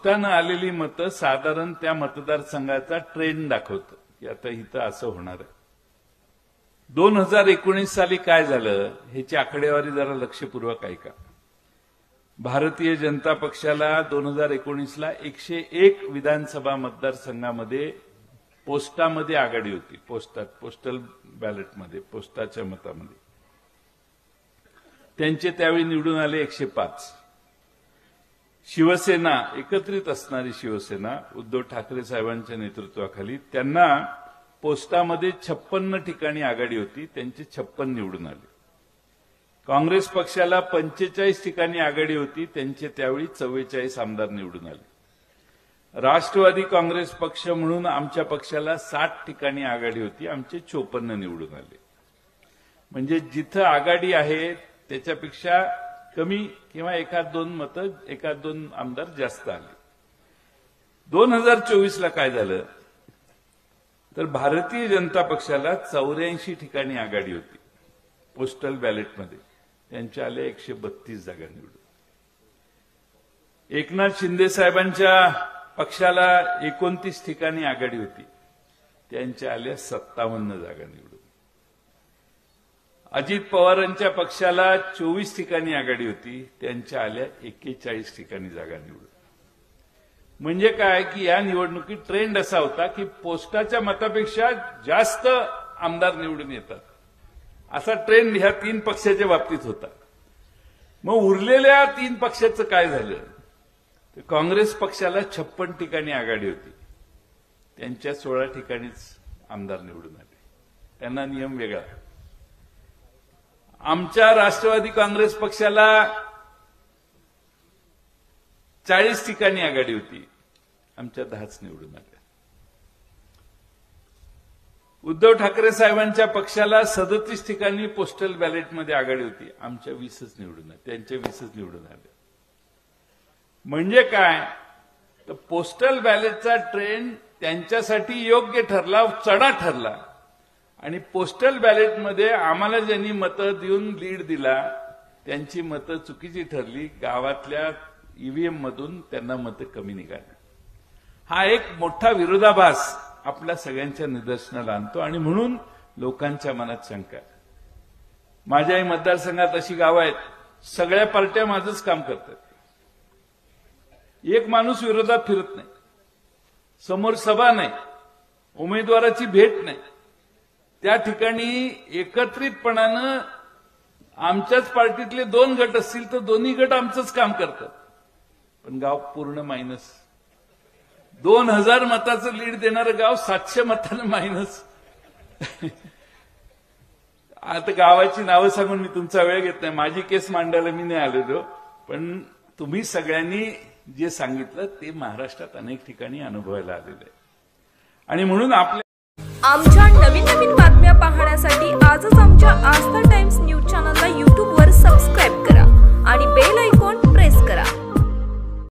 पोस्टानं आलेली मतं साधारण त्या मतदारसंघाचा ट्रेंड दाखवतं की आता इथं असं होणार आहे. 2019 साली काय झालं ह्याची आकडेवारी जरा लक्षपूर्वक ऐका. भारतीय जनता पक्षाला 2019ला 101 विधानसभा मतदारसंघामध्ये पोस्टामध्ये आघाडी होती. पोस्टल बॅलेटमध्ये, पोस्टाच्या मतामध्ये त्यांचे त्यावेळी निवडून आले 105. शिवसेना, एकत्रित असणारी शिवसेना उद्धव ठाकरे साहेबांच्या नेतृत्वाखाली, त्यांना पोस्टामध्ये 56 ठिकाणी आघाडी होती, त्यांचे 56 निवडून आले. काँग्रेस पक्षाला 45 ठिकाणी आघाडी होती, त्यांचे त्यावेळी 44 आमदार निवडून आले. राष्ट्रवादी काँग्रेस पक्ष म्हणून आमच्या पक्षाला 60 ठिकाणी आघाडी होती, आमचे 54 निवडून आले. म्हणजे जिथं आघाडी आहे त्याच्यापेक्षा कमी किंवा एखाद दोन आमदार जास्त आले. 2024ला काय झालं तर भारतीय जनता पक्षाला 84 ठिकाणी आघाडी होती पोस्टल बॅलेटमध्ये, त्यांचे आले 132 जागा निवडून. एकनाथ शिंदे साहेबांच्या पक्षाला 29 ठिकाणी आघाडी होती, त्यांच्या आल्या 57 जागा निवडून. अजित पवारांच्या पक्षाला 24 ठिकाणी आघाडी होती, त्यांच्या आल्या 41 ठिकाणी जागा निवडून. म्हणजे काय की या निवडणुकीत ट्रेंड असा होता की पोस्टाच्या मतापेक्षा जास्त आमदार निवडून येतात, असा ट्रेंड ह्या 3 पक्षाच्या बाबतीत होता. मग उरलेल्या 3 पक्षाचं काय झालं तर काँग्रेस पक्षाला 56 ठिकाणी आघाडी होती, त्यांच्या 16 ठिकाणीच आमदार निवडून आले, त्यांना नियम वेगळा. आमच्या राष्ट्रवादी काँग्रेस पक्षाला 40 ठिकाणी आघाडी होती, आमच्या 10च निवडून आल्या. उद्धव ठाकरे साहेबांच्या पक्षाला 37 ठिकाणी पोस्टल बॅलेटमध्ये आघाडी होती, आमच्या 20च निवडून आल्या, त्यांच्या 20च निवडून आल्या. म्हणजे काय तर पोस्टल बॅलेटचा ट्रेंड त्यांच्यासाठी योग्य ठरला, चढा ठरला. आणि पोस्टल बॅलेटमध्ये आम्हाला ज्यांनी मतं देऊन लीड दिला त्यांची मतं चुकीची ठरली, गावातल्या ईव्हीएम मधून त्यांना मतं कमी निघाली. हा एक मोठा विरोधाभास आपल्या सगळ्यांच्या निदर्शनाला आणतो आणि म्हणून लोकांच्या मनात शंका आहे. माझ्याही मतदारसंघात अशी गावं आहेत, सगळ्या पार्ट्या माझंच काम करतात, एक माणूस विरोधात फिरत नाही, समोर सभा नाही, उमेदवाराची भेट नाही. त्या ठिकाणी एकत्रितपणानं आमच्याच पार्टीतले 2 गट असतील तर दोन्ही गट आमचंच काम करतात, पण गाव पूर्ण मायनस. 2000 मताचं लीड देणारं गाव 700 मतानं मायनस. आता गावाची नावं सांगून मी तुमचा वेळ घेत नाही, माझी केस मांडायला मी नाही आलेलो, पण तुम्ही सगळ्यांनी जे सांगितलं ते महाराष्ट्रात अनेक ठिकाणी अनुभवायला आलेलं आहे. आणि म्हणून आपल्या आमच्या नवीन बातम्या पाहण्यासाठी